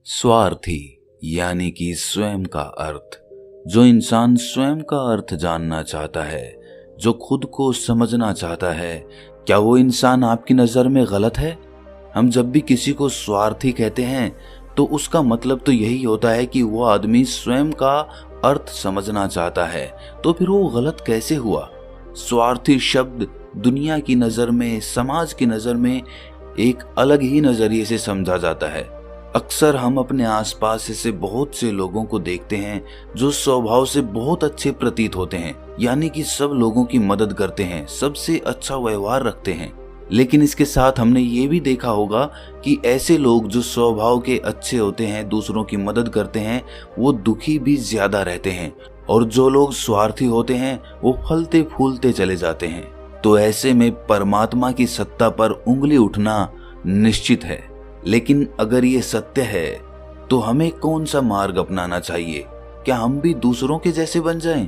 स्वार्थी यानी कि स्वयं का अर्थ। जो इंसान स्वयं का अर्थ जानना चाहता है, जो खुद को समझना चाहता है, क्या वो इंसान आपकी नज़र में गलत है? हम जब भी किसी को स्वार्थी कहते हैं तो उसका मतलब तो यही होता है कि वो आदमी स्वयं का अर्थ समझना चाहता है। तो फिर वो गलत कैसे हुआ? स्वार्थी शब्द दुनिया की नज़र में, समाज की नज़र में एक अलग ही नज़रिए से समझा जाता है। अक्सर हम अपने आसपास ऐसे बहुत से लोगों को देखते हैं जो स्वभाव से बहुत अच्छे प्रतीत होते हैं, यानी कि सब लोगों की मदद करते हैं, सबसे अच्छा व्यवहार रखते हैं। लेकिन इसके साथ हमने ये भी देखा होगा कि ऐसे लोग जो स्वभाव के अच्छे होते हैं, दूसरों की मदद करते हैं, वो दुखी भी ज्यादा रहते हैं, और जो लोग स्वार्थी होते हैं वो फलते फूलते चले जाते हैं। तो ऐसे में परमात्मा की सत्ता पर उंगली उठना निश्चित है। लेकिन अगर ये सत्य है तो हमें कौन सा मार्ग अपनाना चाहिए? क्या हम भी दूसरों के जैसे बन जाएं?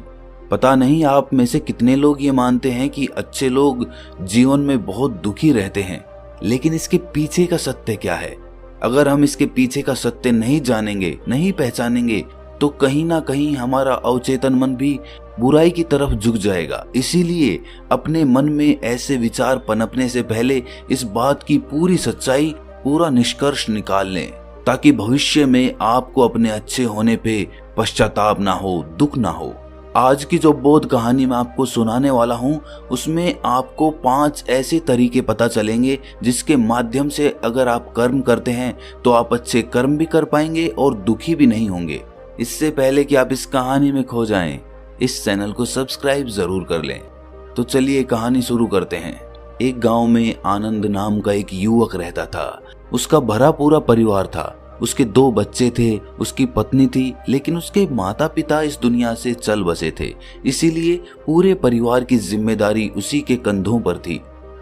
पता नहीं आप में से कितने लोग ये मानते हैं कि अच्छे लोग जीवन में बहुत दुखी रहते हैं, लेकिन इसके पीछे का सत्य क्या है? अगर हम इसके पीछे का सत्य नहीं जानेंगे, नहीं पहचानेंगे, तो कहीं ना कहीं हमारा अवचेतन मन भी बुराई की तरफ झुक जाएगा। इसीलिए अपने मन में ऐसे विचार पनपने से पहले इस बात की पूरी सच्चाई, पूरा निष्कर्ष निकाल लें, ताकि भविष्य में आपको अपने अच्छे होने पे पश्चाताप ना हो, दुख ना हो। आज की जो बोध कहानी मैं आपको सुनाने वाला हूँ, उसमें आपको 5 ऐसे तरीके पता चलेंगे जिसके माध्यम से अगर आप कर्म करते हैं तो आप अच्छे कर्म भी कर पाएंगे और दुखी भी नहीं होंगे। इससे पहले कि आप इस कहानी में खो जाएं, इस चैनल को सब्सक्राइब जरूर कर लें। तो चलिए कहानी शुरू करते हैं। एक गांव में आनंद नाम का एक युवक रहता था। उसका भरा पूरा परिवार था। उसके 2 बच्चे थे, उसकी पत्नी थी, लेकिन उसके माता पिता इस दुनिया से चल बसे थे। इसीलिए पूरे परिवार की जिम्मेदारी उसी के कंधों पर थी।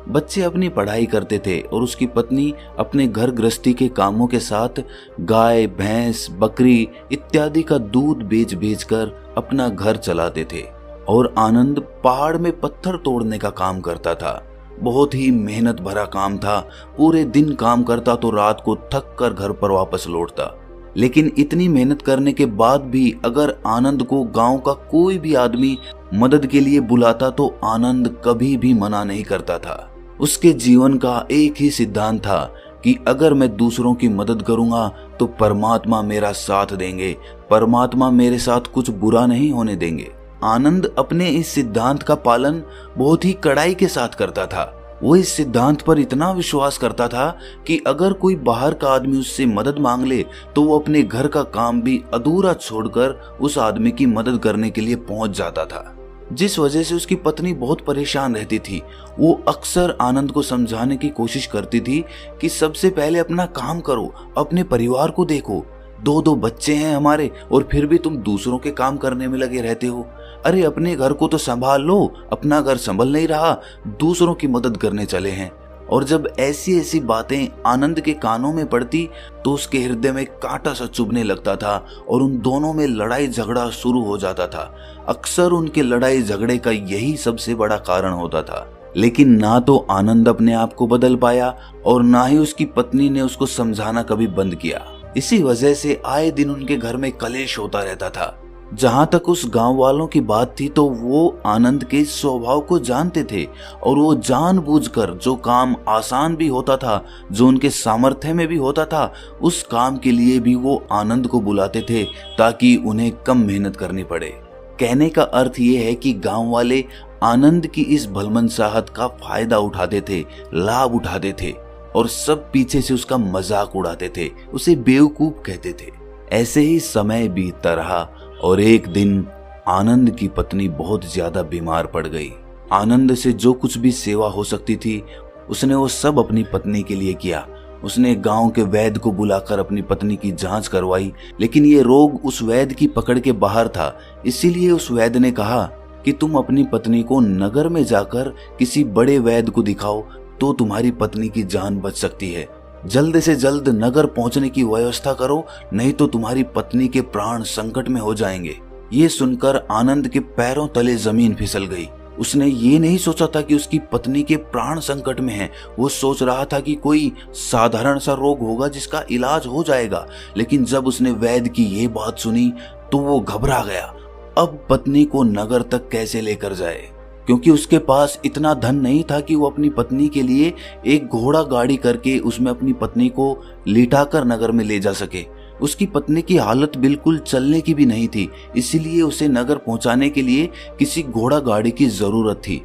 बच्चे अपनी पढ़ाई करते थे और उसकी पत्नी अपने घर गृहस्थी के कामों के साथ गाय, भैंस, बकरी इत्यादि का दूध बेच बेच कर अपना घर चलाते थे। और आनंद पहाड़ में पत्थर तोड़ने का काम करता था। बहुत ही मेहनत भरा काम था। पूरे दिन काम करता तो रात को थक कर घर पर वापस लौटता। लेकिन इतनी मेहनत करने के बाद भी अगर आनंद को गांव का कोई भी आदमी मदद के लिए बुलाता तो आनंद कभी भी मना नहीं करता था। उसके जीवन का एक ही सिद्धांत था कि अगर मैं दूसरों की मदद करूंगा तो परमात्मा मेरा साथ देंगे, परमात्मा मेरे साथ कुछ बुरा नहीं होने देंगे। आनंद अपने इस सिद्धांत का पालन बहुत ही कड़ाई के साथ करता था। वो इस सिद्धांत पर इतना विश्वास करता था कि अगर कोई बाहर का आदमी उससे मदद मांग ले तो वो अपने घर का काम भी अधूरा छोड़कर उस आदमी की मदद करने के लिए पहुंच जाता था। जिस वजह से उसकी पत्नी बहुत परेशान रहती थी। वो अक्सर आनंद को समझाने की कोशिश करती थी कि सबसे पहले अपना काम करो, अपने परिवार को देखो। 2 बच्चे हैं हमारे और फिर भी तुम दूसरों के काम करने में लगे रहते हो। अरे अपने घर को तो संभाल लो, अपना घर संभल नहीं रहा, दूसरों की मदद करने चले हैं। और जब ऐसी ऐसी बातें आनंद के कानों में पड़ती तो उसके हृदय में कांटा सा चुभने लगता था और उन दोनों में लड़ाई झगड़ा शुरू हो जाता था। अक्सर उनके लड़ाई झगड़े का यही सबसे बड़ा कारण होता था। लेकिन ना तो आनंद अपने आप को बदल पाया और ना ही उसकी पत्नी ने उसको समझाना कभी बंद किया। इसी वजह से आए दिन उनके घर में कलेश होता रहता था। जहां तक उस गांव वालों की बात थी तो वो आनंद के स्वभाव को जानते थे और वो जानबूझकर जो काम आसान भी होता था, जो उनके सामर्थ्य में भी होता था, उस काम के लिए भी वो आनंद को बुलाते थे ताकि उन्हें कम मेहनत करनी पड़े। कहने का अर्थ ये है कि गांव वाले आनंद की इस भलमनसाहत का फायदा उठाते थे, लाभ उठाते थे और सब पीछे से उसका मजाक उड़ाते थे, उसे बेवकूफ कहते थे। ऐसे ही समय बीतता रहा और एक दिन आनंद की पत्नी बहुत ज्यादा बीमार पड़ गई। आनंद से जो कुछ भी सेवा हो सकती थी उसने वो सब अपनी पत्नी के लिए किया। उसने गांव के वैद्य को बुलाकर अपनी पत्नी की जांच करवाई, लेकिन ये रोग उस वैद्य की पकड़ के बाहर था। इसीलिए उस वैद्य ने कहा कि तुम अपनी पत्नी को नगर में जाकर किसी बड़े वैद्य को दिखाओ तो तुम्हारी पत्नी की जान बच सकती है। जल्द से जल्द नगर पहुंचने की व्यवस्था करो, नहीं तो तुम्हारी पत्नी के प्राण संकट में हो जाएंगे। ये सुनकर आनंद के पैरों तले जमीन फिसल गई। उसने ये नहीं सोचा था कि उसकी पत्नी के प्राण संकट में हैं। वो सोच रहा था कि कोई साधारण सा रोग होगा जिसका इलाज हो जाएगा। लेकिन जब उसने वैद्य की ये बात सुनी तो वो घबरा गया। अब पत्नी को नगर तक कैसे लेकर जाए, क्योंकि उसके पास इतना धन नहीं था कि वो अपनी पत्नी के लिए एक घोड़ा गाड़ी करके उसमें अपनी पत्नी को लिटाकर नगर में ले जा सके। उसकी पत्नी की हालत बिल्कुल चलने की भी नहीं थी, इसीलिए उसे नगर पहुंचाने के लिए किसी घोड़ा गाड़ी की जरूरत थी।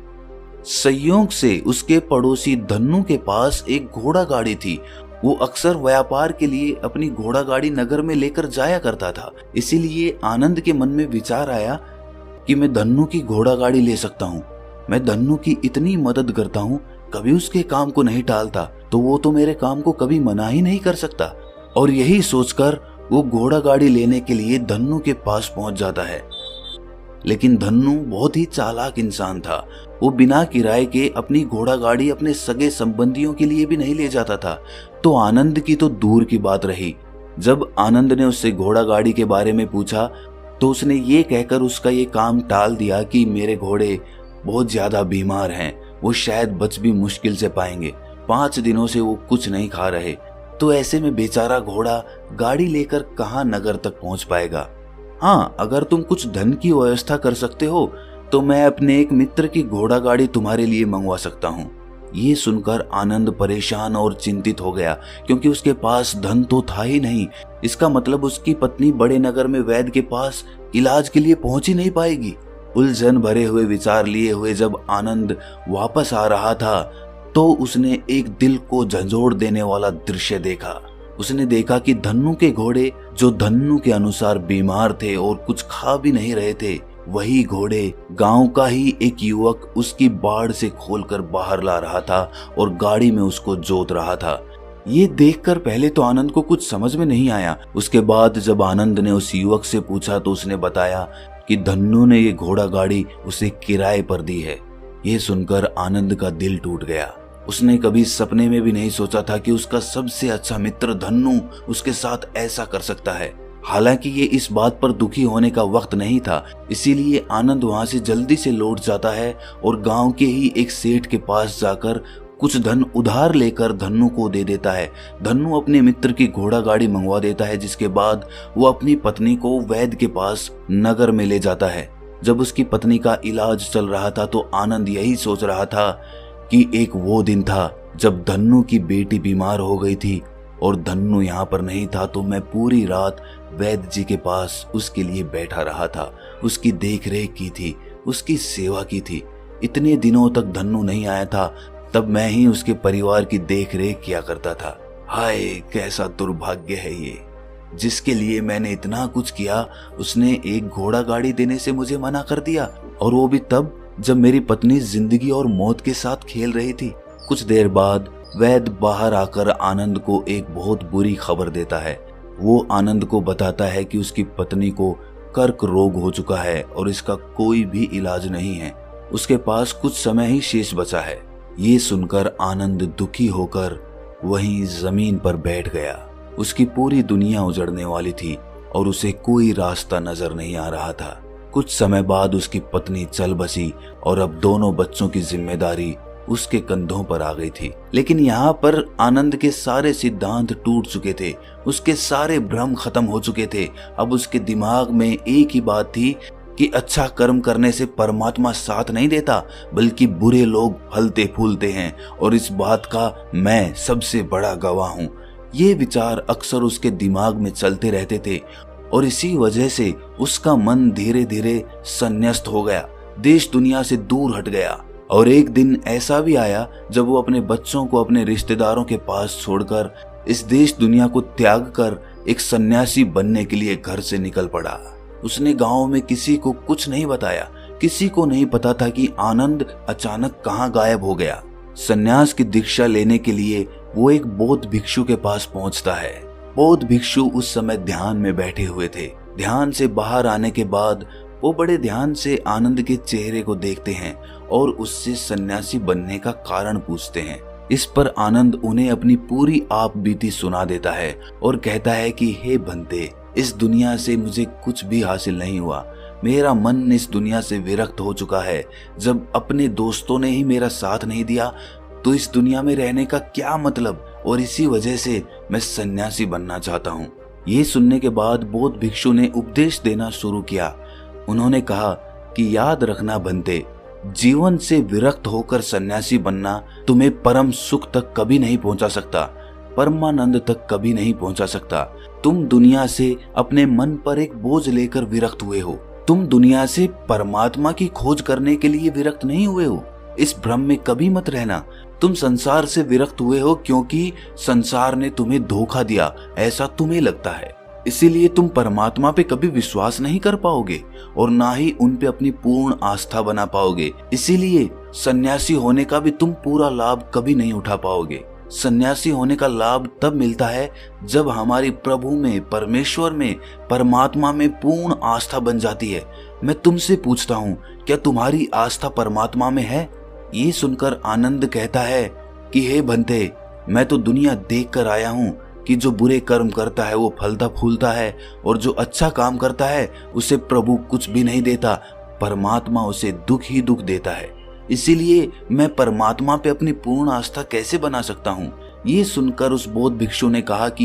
संयोग से उसके पड़ोसी धन्नू के पास एक घोड़ा गाड़ी थी। वो अक्सर व्यापार के लिए अपनी घोड़ा गाड़ी नगर में लेकर जाया करता था। इसीलिए आनंद के मन में विचार आया कि मैं धन्नू की घोड़ा गाड़ी ले सकता हूँ। मैं धन्नू की इतनी मदद करता हूँ, कभी उसके काम को नहीं टालता, तो वो तो मेरे काम को कभी मना ही नहीं कर सकता। और यही सोचकर वो घोड़ा गाड़ी लेने के लिए धन्नू के पास पहुंच जाता है। लेकिन धन्नू बहुत ही चालाक इंसान था। वो बिना किराए के अपनी घोड़ा गाड़ी अपने सगे संबंधियों के लिए भी नहीं ले जाता था। तो आनंद की तो दूर की बात रही। जब आनंद ने उससे घोड़ा गाड़ी के बारे में पूछा तो उसने ये कहकर उसका ये काम टाल दिया कि मेरे घोड़े बहुत ज्यादा बीमार हैं, वो शायद बच भी मुश्किल से पाएंगे। 5 दिनों से वो कुछ नहीं खा रहे, तो ऐसे में बेचारा घोड़ा गाड़ी लेकर कहाँ नगर तक पहुंच पाएगा। हाँ, अगर तुम कुछ धन की व्यवस्था कर सकते हो तो मैं अपने एक मित्र की घोड़ा गाड़ी तुम्हारे लिए मंगवा सकता हूँ। ये सुनकर आनंद परेशान और चिंतित हो गया, क्योंकि उसके पास धन तो था ही नहीं। इसका मतलब उसकी पत्नी बड़े नगर में वैद्य के पास इलाज के लिए पहुंच ही नहीं पाएगी। उलझन भरे हुए विचार लिए हुए जब आनंद वापस आ रहा था तो उसने एक दिल को झंझोड़ देने वाला दृश्य देखा। उसने देखा कि धन्नू के घोड़े, जो धन्नू के अनुसार बीमार थे और कुछ खा भी नहीं रहे थे, वही घोड़े गांव का ही एक युवक उसकी बाड़ से खोलकर बाहर ला रहा था और गाड़ी में उसको जोत रहा था। ये देखकर पहले तो आनंद को कुछ समझ में नहीं आया। उसके बाद जब आनंद ने उस युवक से पूछा तो उसने बताया कि धन्नू ने ये घोड़ा गाड़ी उसे किराए पर दी है। ये सुनकर आनंद का दिल टूट गया। उसने कभी सपने में भी नहीं सोचा था कि उसका सबसे अच्छा मित्र धन्नू उसके साथ ऐसा कर सकता है। हालांकि ये इस बात पर दुखी होने का वक्त नहीं था, इसीलिए आनंद वहां से जल्दी से लौट जाता है और गांव के ही एक सेठ के पास जाकर कुछ धन उधार लेकर धन्नू को दे देता है। धन्नू अपने मित्र की घोड़ा गाड़ी मंगवा देता है, जिसके बाद वो अपनी पत्नी को वैद्य के पास नगर में ले जाता है। जब उसकी पत्नी का इलाज चल रहा था तो आनंद यही सोच रहा था कि एक वो दिन था जब धन्नू की बेटी बीमार हो गई थी और धन्नू यहाँ पर नहीं था, तो मैं पूरी रात वैद्य जी के पास उसके लिए बैठा रहा था, उसकी देख रेख की थी, उसकी सेवा की थी। इतने दिनों तक धन्नू नहीं आया था, तब मैं ही उसके परिवार की देख रेख किया करता था। हाय, कैसा दुर्भाग्य है ये। जिसके लिए मैंने इतना कुछ किया, उसने एक घोड़ा गाड़ी देने से मुझे मना कर दिया, और वो भी तब जब मेरी पत्नी जिंदगी और मौत के साथ खेल रही थी। कुछ देर बाद वैद्य बाहर आकर आनंद को एक बहुत बुरी खबर देता है। वो आनंद को बताता है कि उसकी पत्नी को कर्क रोग हो चुका है और इसका कोई भी इलाज नहीं है। उसके पास कुछ समय ही शेष बचा है। ये सुनकर आनंद दुखी होकर वहीं जमीन पर बैठ गया। उसकी पूरी दुनिया उजड़ने वाली थी और उसे कोई रास्ता नजर नहीं आ रहा था। कुछ समय बाद उसकी पत्नी चल बसी और अब दोनों बच्चों की जिम्मेदारी उसके कंधों पर आ गई थी। लेकिन यहाँ पर आनंद के सारे सिद्धांत टूट चुके थे, उसके सारे भ्रम खत्म हो चुके थे। अब उसके दिमाग में एक ही बात थी कि अच्छा कर्म करने से परमात्मा साथ नहीं देता, बल्कि बुरे लोग फलते फूलते हैं, और इस बात का मैं सबसे बड़ा गवाह हूँ। ये विचार अक्सर उसके दिमाग में चलते रहते थे और इसी वजह से उसका मन धीरे धीरे संन्यस्त हो गया, देश दुनिया से दूर हट गया। और एक दिन ऐसा भी आया जब वो अपने बच्चों को अपने रिश्तेदारों के पास छोड़कर इस देश दुनिया को त्याग कर एक सन्यासी बनने के लिए घर से निकल पड़ा। उसने गांव में किसी को कुछ नहीं बताया। किसी को नहीं पता था कि आनंद अचानक कहाँ गायब हो गया। सन्यास की दीक्षा लेने के लिए वो एक बौद्ध भिक्षु के पास पहुंचता है। बौद्ध भिक्षु उस समय ध्यान में बैठे हुए थे। ध्यान से बाहर आने के बाद वो बड़े ध्यान से आनंद के चेहरे को देखते हैं और उससे सन्यासी बनने का कारण पूछते हैं। इस पर आनंद उन्हें अपनी पूरी आप बीती सुना देता है और कहता है कि हे बंदे, इस दुनिया से मुझे कुछ भी हासिल नहीं हुआ। मेरा मन इस दुनिया से विरक्त हो चुका है। जब अपने दोस्तों ने ही मेरा साथ नहीं दिया तो इस दुनिया में रहने का क्या मतलब, और इसी वजह से मैं सन्यासी बनना चाहता हूँ। ये सुनने के बाद बौद्ध भिक्षु ने उपदेश देना शुरू किया। उन्होंने कहा कि याद रखना बंते, जीवन से विरक्त होकर सन्यासी बनना तुम्हें परम सुख तक कभी नहीं पहुंचा सकता, परमानंद तक कभी नहीं पहुंचा सकता। तुम दुनिया से अपने मन पर एक बोझ लेकर विरक्त हुए हो। तुम दुनिया से परमात्मा की खोज करने के लिए विरक्त नहीं हुए हो। इस भ्रम में कभी मत रहना। तुम संसार से विरक्त हुए हो क्योंकि संसार ने तुम्हें धोखा दिया, ऐसा तुम्हें लगता है। इसीलिए तुम परमात्मा पे कभी विश्वास नहीं कर पाओगे और ना ही उन पे अपनी पूर्ण आस्था बना पाओगे। इसीलिए सन्यासी होने का भी तुम पूरा लाभ कभी नहीं उठा पाओगे। सन्यासी होने का लाभ तब मिलता है जब हमारी प्रभु में, परमेश्वर में, परमात्मा में पूर्ण आस्था बन जाती है। मैं तुमसे पूछता हूँ, क्या तुम्हारी आस्था परमात्मा में है? ये सुनकर आनंद कहता है कि हे बंते, मैं तो दुनिया देख कर आया हूँ कि जो बुरे कर्म करता है वो फलता फूलता है, और जो अच्छा काम करता है उसे प्रभु कुछ भी नहीं देता, परमात्मा उसे दुख ही दुख देता है। इसीलिए मैं परमात्मा पे अपनी पूर्ण आस्था कैसे बना सकता हूँ? ये सुनकर उस बौद्ध भिक्षु ने कहा कि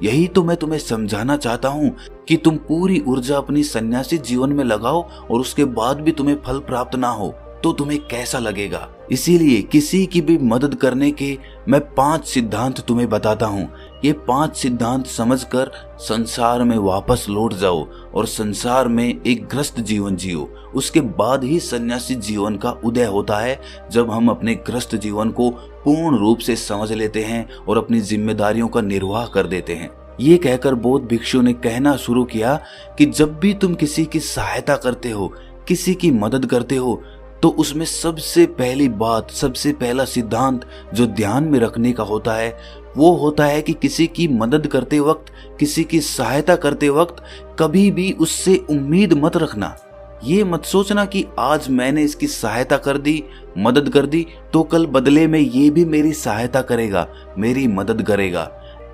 यही तो मैं तुम्हें समझाना चाहता हूँ कि तुम पूरी ऊर्जा अपनी सन्यासी जीवन में लगाओ और उसके बाद भी तुम्हें फल प्राप्त ना हो तो तुम्हें कैसा लगेगा। इसीलिए किसी की भी मदद करने के मैं 5 सिद्धांत तुम्हें बताता हूँ। ये 5 सिद्धांत समझकर संसार में वापस लौट जाओ और संसार में एक ग्रस्त जीवन जियो। उसके बाद ही सन्यासी जीवन का उदय होता है, जब हम अपने ग्रस्त जीवन को पूर्ण रूप से समझ लेते हैं और अपनी जिम्मेदारियों का निर्वाह कर देते हैं। ये कहकर बौद्ध भिक्षु ने कहना शुरू किया कि जब भी तुम किसी की सहायता करते हो, किसी की मदद करते हो, तो उसमें सबसे पहली बात, सबसे पहला सिद्धांत जो ध्यान में रखने का होता है वो होता है कि किसी की मदद करते वक्त, किसी की सहायता करते वक्त कभी भी उससे उम्मीद मत रखना। ये मत सोचना कि आज मैंने इसकी सहायता कर दी, मदद कर दी, तो कल बदले में ये भी मेरी सहायता करेगा, मेरी मदद करेगा।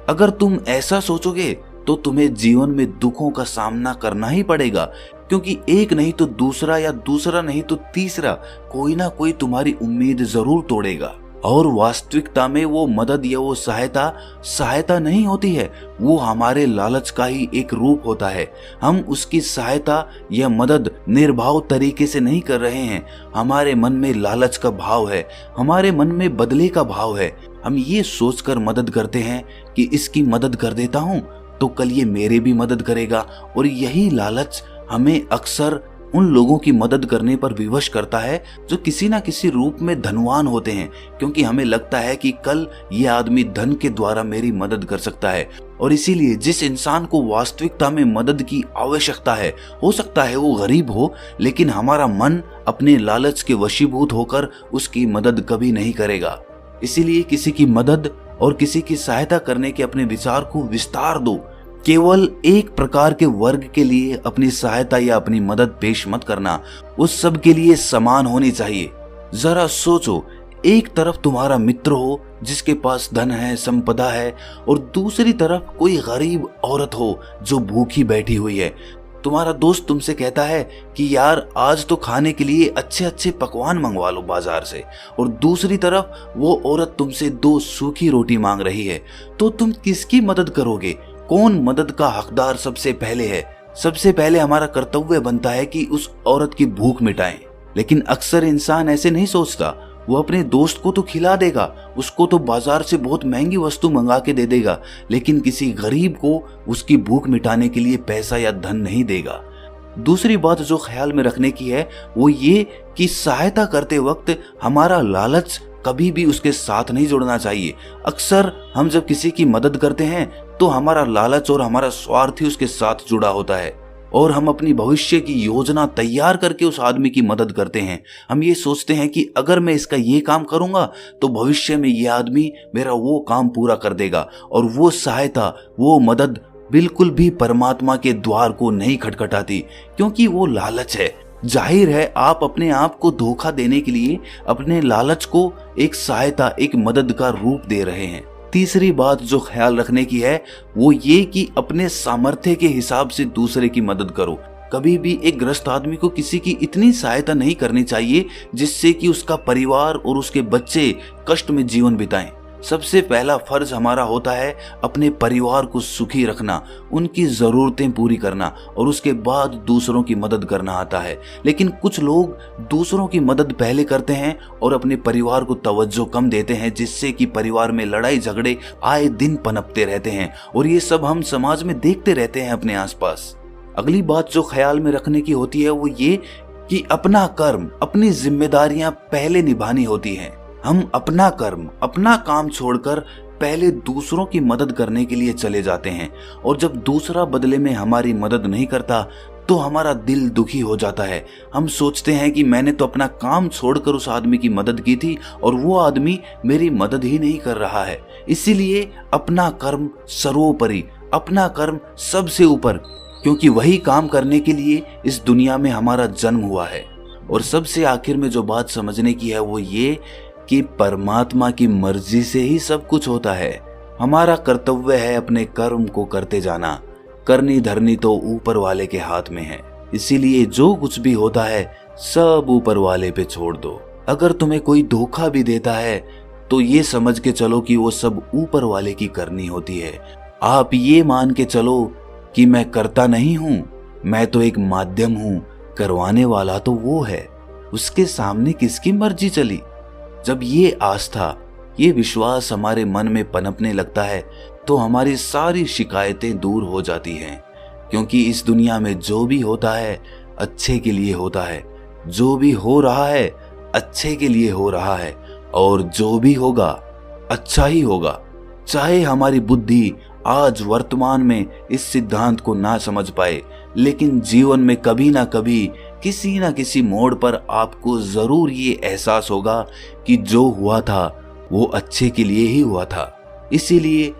अगर तुम ऐसा सोचोगे तो तुम्हें जीवन में दुखों का सामना करना ही पड़ेगा, क्योंकि एक नहीं तो दूसरा, या दूसरा नहीं तो तीसरा, कोई ना कोई तुम्हारी उम्मीद जरूर तोड़ेगा। और वास्तविकता में वो मदद या वो सहायता नहीं होती है, वो हमारे लालच का ही एक रूप होता है। हम उसकी सहायता या मदद निर्भाव तरीके से नहीं कर रहे हैं। हमारे मन में लालच का भाव है, हमारे मन में बदले का भाव है। हम ये सोचकर मदद करते हैं कि इसकी मदद कर देता हूँ तो कल ये मेरे भी मदद करेगा, और यही लालच हमें अक्सर उन लोगों की मदद करने पर विवश करता है जो किसी ना किसी रूप में धनवान होते हैं, क्योंकि हमें लगता है कि कल ये आदमी धन के द्वारा मेरी मदद कर सकता है। और इसीलिए जिस इंसान को वास्तविकता में मदद की आवश्यकता है, हो सकता है वो गरीब हो, लेकिन हमारा मन अपने लालच के वशीभूत होकर उसकी मदद कभी नहीं करेगा। इसीलिए किसी की मदद और किसी की सहायता करने के अपने विचार को विस्तार दो। केवल एक प्रकार के वर्ग के लिए अपनी सहायता या अपनी मदद पेश मत करना, उस सब के लिए समान होनी चाहिए। जरा सोचो, एक तरफ तुम्हारा मित्र हो जिसके पास धन है, संपदा है, और दूसरी तरफ कोई गरीब औरत हो जो भूखी बैठी हुई है। तुम्हारा दोस्त तुमसे कहता है कि यार आज तो खाने के लिए अच्छे अच्छे पकवान मंगवा लो बाजार से, और दूसरी तरफ वो औरत तुमसे 2 सूखी रोटी मांग रही है, तो तुम किसकी मदद करोगे? कौन मदद का हकदार सबसे पहले है? सबसे पहले हमारा कर्तव्य बनता है कि उस औरत की भूख मिटाएं। लेकिन अक्सर इंसान ऐसे नहीं सोचता। वो अपने दोस्त को तो खिला देगा, उसको तो बाजार से बहुत महंगी वस्तु मंगा के दे देगा, लेकिन किसी गरीब को उसकी भूख मिटाने के लिए पैसा या धन नहीं देगा। दूसरी बात जो ख्याल में रखने की है वो ये कि सहायता करते वक्त हमारा लालच कभी भी उसके साथ नहीं जुड़ना चाहिए। अक्सर हम जब किसी की मदद करते हैं तो हमारा लालच और हमारा स्वार्थ ही उसके साथ जुड़ा होता है, और हम अपनी भविष्य की योजना तैयार करके उस आदमी की मदद करते हैं। हम ये सोचते हैं कि अगर मैं इसका ये काम करूंगा तो भविष्य में ये आदमी मेरा वो काम पूरा कर देगा, और वो सहायता, वो मदद बिल्कुल भी परमात्मा के द्वार को नहीं खटखटाती, क्योंकि वो लालच है। जाहिर है आप अपने आप को धोखा देने के लिए अपने लालच को एक सहायता, एक मदद का रूप दे रहे हैं। तीसरी बात जो ख्याल रखने की है वो ये कि अपने सामर्थ्य के हिसाब से दूसरे की मदद करो। कभी भी एक ग्रस्त आदमी को किसी की इतनी सहायता नहीं करनी चाहिए जिससे कि उसका परिवार और उसके बच्चे कष्ट में जीवन बिताएं। सबसे पहला फर्ज हमारा होता है अपने परिवार को सुखी रखना, उनकी जरूरतें पूरी करना और उसके बाद दूसरों की मदद करना आता है। लेकिन कुछ लोग दूसरों की मदद पहले करते हैं और अपने परिवार को तवज्जो कम देते हैं, जिससे कि परिवार में लड़ाई झगड़े आए दिन पनपते रहते हैं और ये सब हम समाज में देखते रहते हैं अपने आसपास। अगली बात जो ख्याल में रखने की होती है वो ये कि अपना कर्म, अपनी जिम्मेदारियां पहले निभानी होती हैं। हम अपना कर्म, अपना काम छोड़कर पहले दूसरों की मदद करने के लिए चले जाते हैं और जब दूसरा बदले में हमारी मदद नहीं करता तो हमारा दिल दुखी हो जाता है। हम सोचते हैं कि मैंने तो अपना काम छोड़कर उस आदमी की मदद की थी और वो आदमी मेरी मदद ही नहीं कर रहा है। इसीलिए अपना कर्म सर्वोपरि, अपना कर्म सबसे ऊपर, क्योंकि वही काम करने के लिए इस दुनिया में हमारा जन्म हुआ है। और सबसे आखिर में जो बात समझने की है वो ये कि परमात्मा की मर्जी से ही सब कुछ होता है। हमारा कर्तव्य है अपने कर्म को करते जाना। करनी धरनी तो ऊपर वाले के हाथ में है, इसीलिए जो कुछ भी होता है सब ऊपर वाले पे छोड़ दो। अगर तुम्हें कोई धोखा भी देता है तो ये समझ के चलो कि वो सब ऊपर वाले की करनी होती है। आप ये मान के चलो कि मैं करता नहीं हूं, मैं तो एक माध्यम हूं, करवाने वाला तो वो है, उसके सामने किसकी मर्जी चली। जब ये आस्था, ये विश्वास हमारे मन में पनपने लगता है तो हमारी सारी शिकायतें दूर हो जाती हैं, क्योंकि इस दुनिया में जो भी होता है अच्छे के लिए होता है, जो भी हो रहा है अच्छे के लिए हो रहा है और जो भी होगा अच्छा ही होगा। चाहे हमारी बुद्धि आज वर्तमान में इस सिद्धांत को ना समझ पाए, लेकिन जीवन में कभी ना कभी किसी ना किसी मोड़ पर आपको जरूर ये एहसास होगा कि जो हुआ था वो अच्छे के लिए ही हुआ था। इसीलिए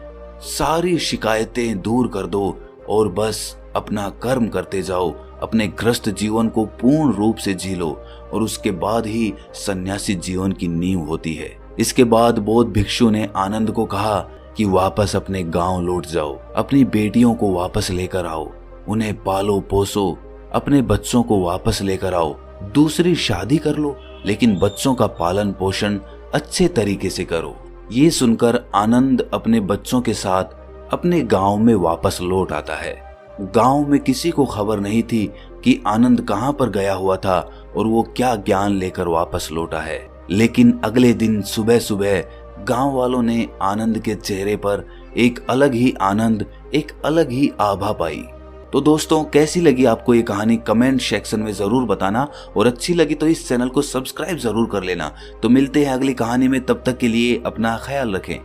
सारी शिकायतें दूर कर दो और बस अपना कर्म करते जाओ, अपने ग्रस्त जीवन को पूर्ण रूप से जी लो और उसके बाद ही सन्यासी जीवन की नींव होती है। इसके बाद बौद्ध भिक्षु ने आनंद को कहा कि वापस अपने गांव लौट जाओ, अपनी बेटियों को वापस लेकर आओ, उन्हें पालो पोसो, अपने बच्चों को वापस लेकर आओ, दूसरी शादी कर लो, लेकिन बच्चों का पालन पोषण अच्छे तरीके से करो। ये सुनकर आनंद अपने बच्चों के साथ अपने गांव में वापस लौट आता है। गांव में किसी को खबर नहीं थी कि आनंद कहां पर गया हुआ था और वो क्या ज्ञान लेकर वापस लौटा है। लेकिन अगले दिन सुबह सुबह गांव वालों ने आनंद के चेहरे पर एक अलग ही आनंद, एक अलग ही आभा पाई। तो दोस्तों, कैसी लगी आपको ये कहानी कमेंट सेक्शन में जरूर बताना और अच्छी लगी तो इस चैनल को सब्सक्राइब जरूर कर लेना। तो मिलते हैं अगली कहानी में, तब तक के लिए अपना ख्याल रखें।